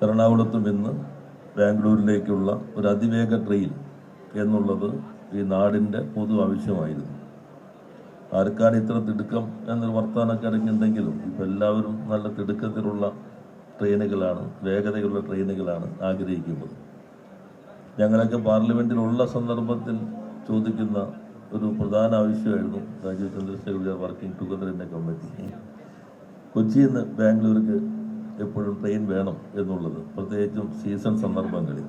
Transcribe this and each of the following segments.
എറണാകുളത്തും ഇന്ന് ബാംഗ്ലൂരിലേക്കുള്ള ഒരു അതിവേഗ ട്രെയിൻ എന്നുള്ളത് ഈ നാടിൻ്റെ പൊതു ആവശ്യമായിരുന്നു. ആർക്കാണ് ഇത്ര തിടുക്കം എന്നൊരു വർത്തമാനമൊക്കെ ഇറങ്ങിയിട്ടുണ്ടെങ്കിലും ഇപ്പം എല്ലാവരും നല്ല തിടുക്കത്തിലുള്ള ട്രെയിനുകളാണ്, വേഗതയുള്ള ട്രെയിനുകളാണ് ആഗ്രഹിക്കുന്നത്. ഞങ്ങളൊക്കെ പാർലമെന്റിലുള്ള സന്ദർഭത്തിൽ ചോദിക്കുന്ന ഒരു പ്രധാന ആവശ്യമായിരുന്നു Rajeev Chandrasekhar working together in a committee. കൊച്ചിയിൽ നിന്ന് ബാംഗ്ലൂർക്ക് എപ്പോഴും ട്രെയിൻ വേണം എന്നുള്ളത്, പ്രത്യേകിച്ചും സീസൺ സന്ദർഭങ്ങളിൽ.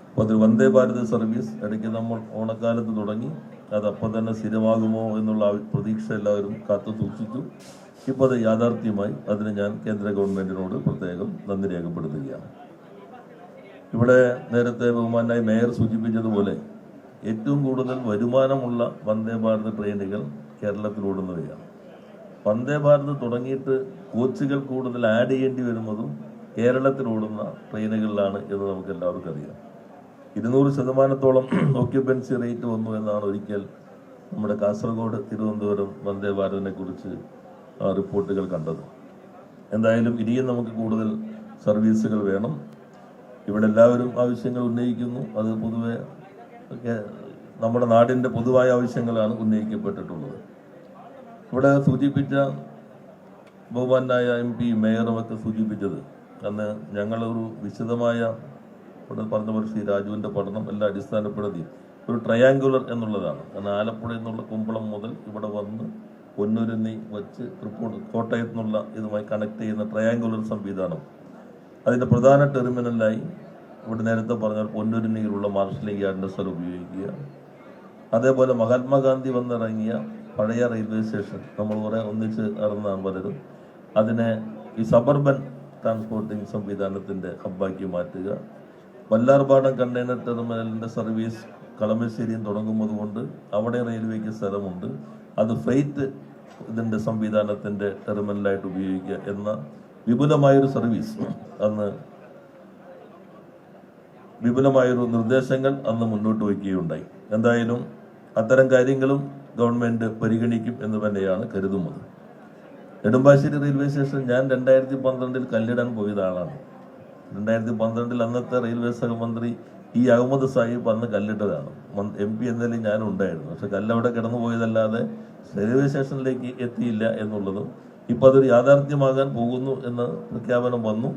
അപ്പോൾ അത് വന്ദേ ഭാരത് സർവീസ് ഇടയ്ക്ക് നമ്മൾ ഓണക്കാലത്ത് തുടങ്ങി, അതപ്പോൾ തന്നെ സ്ഥിരമാകുമോ എന്നുള്ള പ്രതീക്ഷ എല്ലാവരും കാത്തു സൂക്ഷിച്ചു. ഇപ്പോൾ അത് യാഥാർത്ഥ്യമായി. അതിന് ഞാൻ കേന്ദ്ര ഗവൺമെന്റിനോട് പ്രത്യേകം നന്ദി രേഖപ്പെടുത്തുകയാണ്. ഇവിടെ നേരത്തെ ബഹുമാനായി മേയർ സൂചിപ്പിച്ചതുപോലെ ഏറ്റവും കൂടുതൽ വരുമാനമുള്ള വന്ദേ ഭാരത് ട്രെയിനുകൾ കേരളത്തിലോടുന്നവയാണ്. വന്ദേ ഭാരത് തുടങ്ങിയിട്ട് കോച്ചുകൾ കൂടുതൽ ആഡ് ചെയ്യേണ്ടി വരുന്നതും കേരളത്തിലോടുന്ന ട്രെയിനുകളിലാണ് എന്ന് നമുക്ക് എല്ലാവർക്കും അറിയാം. 200% ഓക്യുപ്പൻസി റേറ്റ് വന്നു എന്നാണ് ഒരിക്കൽ നമ്മുടെ കാസർഗോഡ് തിരുവനന്തപുരം വന്ദേ ഭാരതിനെ കുറിച്ച് റിപ്പോർട്ടുകൾ കണ്ടത്. എന്തായാലും ഇനിയും നമുക്ക് കൂടുതൽ സർവീസുകൾ വേണം. ഇവിടെ എല്ലാവരും ആവശ്യങ്ങൾ ഉന്നയിക്കുന്നു. അത് പൊതുവെ നമ്മുടെ നാടിൻ്റെ പൊതുവായ ആവശ്യങ്ങളാണ് ഉന്നയിക്കപ്പെട്ടിട്ടുള്ളത്. ഇവിടെ സൂചിപ്പിച്ച ബഹുമാനായ MP മേയറുമൊക്കെ സൂചിപ്പിച്ചത്, അന്ന് ഞങ്ങളൊരു വിശദമായ ഇവിടെ പറഞ്ഞ പോലെ ശ്രീ രാജുവിൻ്റെ പഠനം എല്ലാം അടിസ്ഥാനപ്പെടുത്തി ഒരു ട്രയാങ്കുലർ എന്നുള്ളതാണ്. കാരണം ആലപ്പുഴയിൽ നിന്നുള്ള കുമ്പളം മുതൽ ഇവിടെ വന്ന് പൊന്നുരുന്നി വച്ച് കോട്ടയത്തു നിന്നുള്ള ഇതുമായി കണക്ട് ചെയ്യുന്ന ട്രയാങ്കുലർ സംവിധാനം അതിൻ്റെ പ്രധാന ടെർമിനലായി ഇവിടെ നേരത്തെ പറഞ്ഞാൽ പൊന്നുരുന്നിയിലുള്ള മാർഷലിംഗ് യാർഡിൻ്റെ സ്ഥലം ഉപയോഗിക്കുക. അതേപോലെ മഹാത്മാഗാന്ധി വന്നിറങ്ങിയ പഴയ റെയിൽവേ സ്റ്റേഷൻ നമ്മൾ കുറേ ഒന്നിച്ച് നടന്നതാണ് പലരും, അതിനെ ഈ സബർബൻ ട്രാൻസ്പോർട്ടിംഗ് സംവിധാനത്തിൻ്റെ ഹബ്ബാക്കി മാറ്റുക. വല്ലാർപാടം കണ്ടെയ്നർ ടെർമിനലിൻ്റെ സർവീസ് കളമശ്ശേരിയും തുടങ്ങുന്നത് കൊണ്ട് അവിടെ റെയിൽവേക്ക് സ്ഥലമുണ്ട്, അത് ഫ്രൈറ്റ് ഇതിൻ്റെ സംവിധാനത്തിൻ്റെ ടെർമിനലായിട്ട് ഉപയോഗിക്കുക എന്ന വിപുലമായൊരു സർവീസ് വിപുലമായൊരു നിർദ്ദേശങ്ങൾ അന്ന് മുന്നോട്ട് വയ്ക്കുകയുണ്ടായി. എന്തായാലും അത്തരം കാര്യങ്ങളും ഗവൺമെന്റ് പരിഗണിക്കും എന്ന് തന്നെയാണ് കരുതുന്നത്. നെടുമ്പാശ്ശേരി റെയിൽവേ സ്റ്റേഷൻ ഞാൻ 2012 കല്ലിടാൻ പോയത് ആളാണ്. 2012 അന്നത്തെ റെയിൽവേ സഹമന്ത്രി അഹമ്മദ് സാഹിബ് അന്ന് കല്ലിട്ടതാണ്. MP എന്നതിൽ ഞാനും ഉണ്ടായിരുന്നു. പക്ഷെ കല്ലവിടെ കിടന്നു പോയതല്ലാതെ റെയിൽവേ സ്റ്റേഷനിലേക്ക് എത്തിയില്ല എന്നുള്ളതും ഇപ്പം അതൊരു യാഥാർത്ഥ്യമാകാൻ പോകുന്നു എന്ന പ്രഖ്യാപനം വന്നു.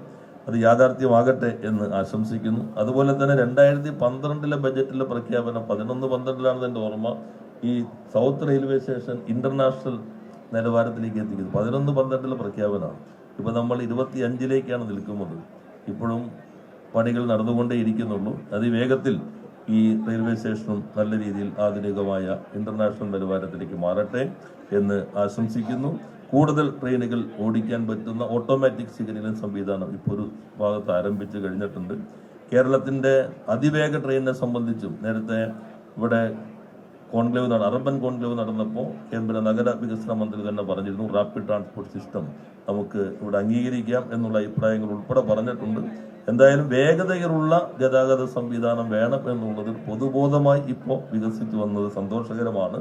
അത് യാഥാർത്ഥ്യമാകട്ടെ എന്ന് ആശംസിക്കുന്നു. അതുപോലെ തന്നെ 2012 ബജറ്റിലെ പ്രഖ്യാപനം 11-12 എൻ്റെ ഓർമ്മ, ഈ സൗത്ത് റെയിൽവേ സ്റ്റേഷൻ ഇന്റർനാഷണൽ നിലവാരത്തിലേക്ക് എത്തിക്കുന്നത് 11-12 പ്രഖ്യാപനമാണ്. ഇപ്പം നമ്മൾ 25 നിൽക്കുന്നത്. ഇപ്പോഴും പണികൾ നടന്നുകൊണ്ടേ ഇരിക്കുന്നുള്ളൂ. അതിവേഗത്തിൽ ഈ റെയിൽവേ സ്റ്റേഷനും നല്ല രീതിയിൽ ആധുനികമായ ഇന്റർനാഷണൽ നിലവാരത്തിലേക്ക് മാറട്ടെ എന്ന് ആശംസിക്കുന്നു. കൂടുതൽ ട്രെയിനുകൾ ഓടിക്കാൻ പറ്റുന്ന ഓട്ടോമാറ്റിക് സിഗ്നലിംഗ് സംവിധാനം ഇപ്പോൾ ഒരു ഭാഗത്ത് ആരംഭിച്ചു കഴിഞ്ഞിട്ടുണ്ട്. കേരളത്തിൻ്റെ അതിവേഗ ട്രെയിനിനെ സംബന്ധിച്ചും നേരത്തെ ഇവിടെ അർബൻ കോൺക്ലേവ് നടന്നപ്പോൾ കേന്ദ്ര നഗര വികസന മന്ത്രി തന്നെ പറഞ്ഞിരുന്നു, റാപ്പിഡ് ട്രാൻസ്പോർട്ട് സിസ്റ്റം നമുക്ക് ഇവിടെ അംഗീകരിക്കാം എന്നുള്ള അഭിപ്രായങ്ങൾ ഉൾപ്പെടെ പറഞ്ഞിട്ടുണ്ട്. എന്തായാലും വേഗതയിലുള്ള ഗതാഗത സംവിധാനം വേണം എന്നുള്ളത് പൊതുബോധമായി ഇപ്പോൾ വികസിച്ചു വന്നത് സന്തോഷകരമാണ്.